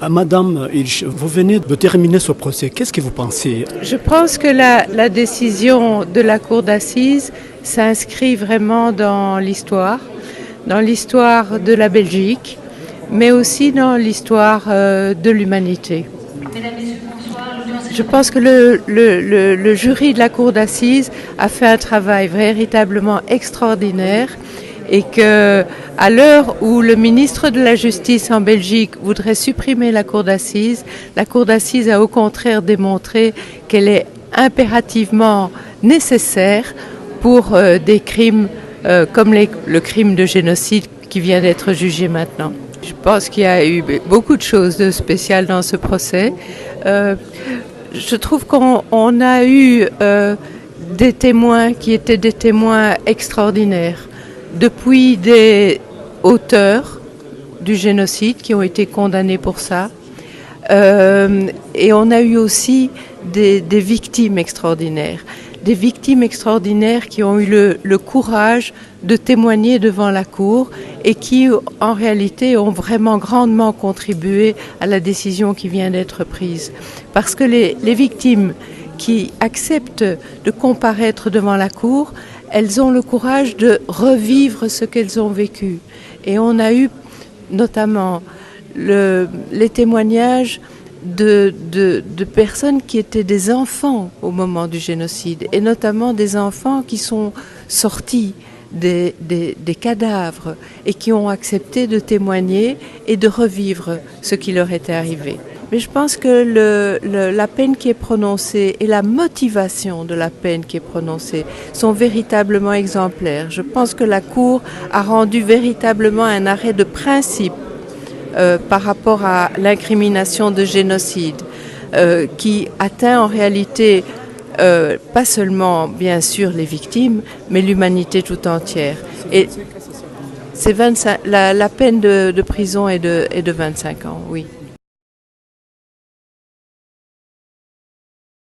Madame Ilch, vous venez de terminer ce procès. Qu'est-ce que vous pensez? Je pense que la décision de la Cour d'assises s'inscrit vraiment dans l'histoire de la Belgique, mais aussi dans l'histoire de l'humanité. Je pense que le jury de la Cour d'assises a fait un travail véritablement extraordinaire et que, à l'heure où le ministre de la Justice en Belgique voudrait supprimer la Cour d'assises a au contraire démontré qu'elle est impérativement nécessaire pour des crimes comme le crime de génocide qui vient d'être jugé maintenant. Je pense qu'il y a eu beaucoup de choses de spéciales dans ce procès. Je trouve qu'on a eu des témoins qui étaient des témoins extraordinaires. Depuis des auteurs du génocide qui ont été condamnés pour ça. Et on a eu aussi des victimes extraordinaires. Des victimes extraordinaires qui ont eu le courage de témoigner devant la Cour et qui, en réalité, ont vraiment grandement contribué à la décision qui vient d'être prise. Parce que les victimes qui acceptent de comparaître devant la Cour, elles ont le courage de revivre ce qu'elles ont vécu. Et on a eu notamment les témoignages de personnes qui étaient des enfants au moment du génocide, et notamment des enfants qui sont sortis des cadavres et qui ont accepté de témoigner et de revivre ce qui leur était arrivé. Mais je pense que la peine qui est prononcée et la motivation de la peine qui est prononcée sont véritablement exemplaires. Je pense que la Cour a rendu véritablement un arrêt de principe par rapport à l'incrimination de génocide qui atteint en réalité pas seulement bien sûr les victimes, mais l'humanité tout entière. Et c'est 25, la peine de prison est de 25 ans, oui.